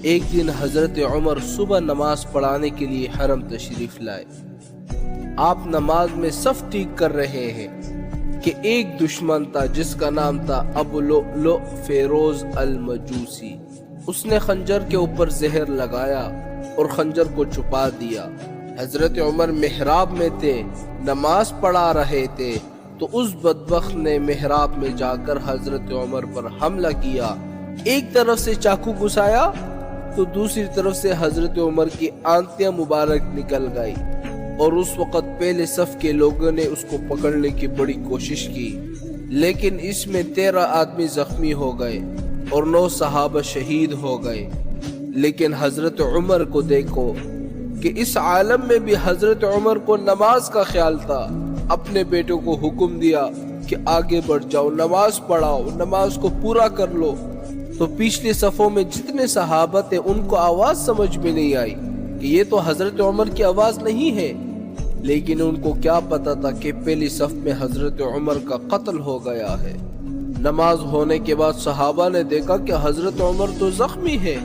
ایک دن حضرت عمر صبح نماز پڑھانے کے لیے حرم تشریف لائے۔ آپ نماز میں صف ٹھیک کر رہے ہیں کہ ایک دشمن تھا جس کا نام تھا ابو لؤلؤ فیروز المجوسی۔ اس نے خنجر کے اوپر زہر لگایا اور خنجر کو چھپا دیا۔ حضرت عمر محراب میں تھے، نماز پڑھا رہے تھے، تو اس بدبخت نے محراب میں جا کر حضرت عمر پر حملہ کیا۔ ایک طرف سے چاقو گھسایا تو دوسری طرف سے حضرت عمر کی آنتیاں مبارک نکل گئی، اور اس وقت پہلے صف کے لوگوں نے اس کو پکڑنے کی بڑی کوشش کی، لیکن اس میں 13 آدمی زخمی ہو گئے اور 9 صحابہ شہید ہو گئے۔ لیکن حضرت عمر کو دیکھو کہ اس عالم میں بھی حضرت عمر کو نماز کا خیال تھا۔ اپنے بیٹوں کو حکم دیا کہ آگے بڑھ جاؤ، نماز پڑھاؤ، نماز کو پورا کر لو۔ تو پچھلے صفوں میں جتنے صحابہ تھے ان کو آواز سمجھ میں نہیں آئی کہ یہ تو حضرت عمر کی آواز نہیں ہے، لیکن ان کو کیا پتا تھا کہ پہلی صف میں حضرت عمر کا قتل ہو گیا ہے۔ نماز ہونے کے بعد صحابہ نے دیکھا کہ حضرت عمر تو زخمی ہے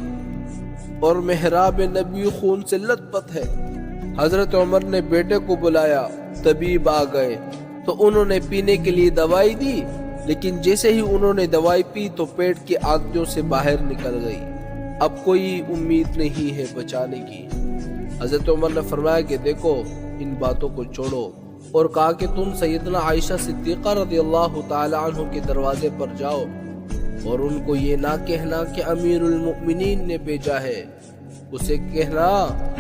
اور محراب نبی خون سے لت پت ہے۔ حضرت عمر نے بیٹے کو بلایا، طبیب آ گئے تو انہوں نے پینے کے لیے دوائی دی، لیکن جیسے ہی انہوں نے دوائی پی تو پیٹ کی آنتوں سے باہر نکل گئی۔ اب کوئی امید نہیں ہے بچانے کی۔ حضرت عمر نے فرمایا کہ دیکھو ان باتوں کو چھوڑو، اور کہا کہ تم سیدنا عائشہ صدیقہ رضی اللہ تعالی عنہ کے دروازے پر جاؤ اور ان کو یہ نہ کہنا کہ امیر المؤمنین نے بھیجا ہے، اسے کہنا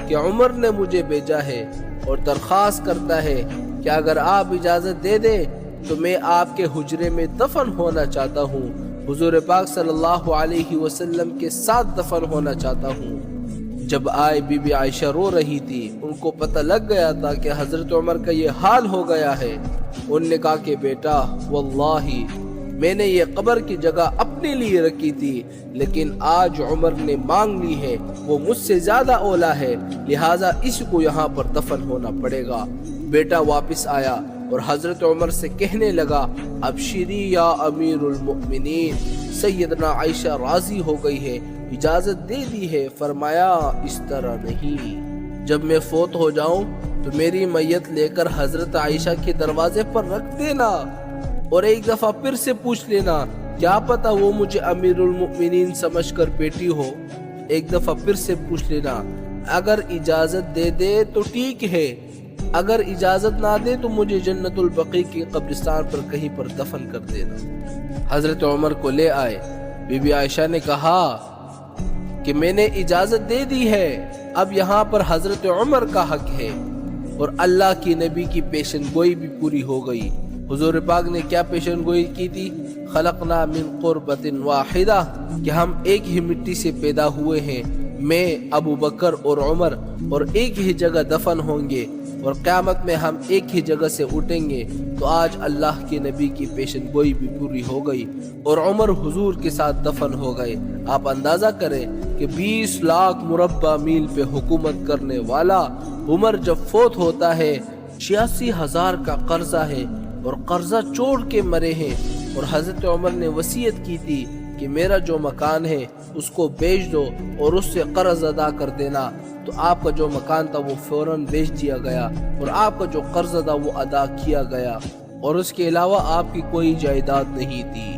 کہ عمر نے مجھے بھیجا ہے اور درخواست کرتا ہے کہ اگر آپ اجازت دے دیں تو میں آپ کے حجرے میں دفن ہونا چاہتا ہوں، حضور پاک صلی اللہ علیہ وسلم کے ساتھ دفن ہونا چاہتا ہوں۔ جب آئے بی بی عائشہ رو رہی تھی، ان کو پتہ لگ گیا تھا کہ حضرت عمر کا یہ حال ہو گیا ہے۔ ان نے کہا کہ بیٹا واللہ میں نے یہ قبر کی جگہ اپنے لیے رکھی تھی، لیکن آج عمر نے مانگ لی ہے، وہ مجھ سے زیادہ اولا ہے، لہٰذا اس کو یہاں پر دفن ہونا پڑے گا۔ بیٹا واپس آیا اور حضرت عمر سے کہنے لگا ابشری یا امیر المؤمنین، سیدنا عائشہ راضی ہو گئی ہے، اجازت دے دی ہے۔ فرمایا اس طرح نہیں، جب میں فوت ہو جاؤں تو میری میت لے کر حضرت عائشہ کے دروازے پر رکھ دینا اور ایک دفعہ پھر سے پوچھ لینا، کیا پتا وہ مجھے امیر المؤمنین سمجھ کر بیٹی ہو۔ ایک دفعہ پھر سے پوچھ لینا، اگر اجازت دے دے تو ٹھیک ہے، اگر اجازت نہ دے تو مجھے جنت البقیع کی قبرستان پر کہیں پر دفن کر دینا۔ حضرت عمر کو لے آئے۔ بی بی عائشہ نے کہا کہ میں نے اجازت دے دی ہے، اب یہاں پر حضرت عمر کا حق ہے، اور اللہ کی نبی کی پیشن گوئی بھی پوری ہو گئی۔ حضور پاک نے کیا پیشن گوئی کی تھی؟ خلقنا من قربۃ واحدہ، کہ ہم ایک ہی مٹی سے پیدا ہوئے ہیں، میں، ابو بکر اور عمر، اور ایک ہی جگہ دفن ہوں گے، اور قیامت میں ہم ایک ہی جگہ سے اٹھیں گے۔ تو آج اللہ کے نبی کی پیشن گوئی بھی پوری ہو گئی اور عمر حضور کے ساتھ دفن ہو گئے۔ آپ اندازہ کریں کہ 20 لاکھ مربع میل پہ حکومت کرنے والا عمر جب فوت ہوتا ہے، 86,000 کا قرضہ ہے اور قرضہ چھوڑ کے مرے ہیں، اور حضرت عمر نے وصیت کی تھی کہ میرا جو مکان ہے اس کو بیچ دو اور اس سے قرض ادا کر دینا۔ تو آپ کا جو مکان تھا وہ فوراً بیچ دیا گیا اور آپ کا جو قرض تھا وہ ادا کیا گیا، اور اس کے علاوہ آپ کی کوئی جائیداد نہیں تھی۔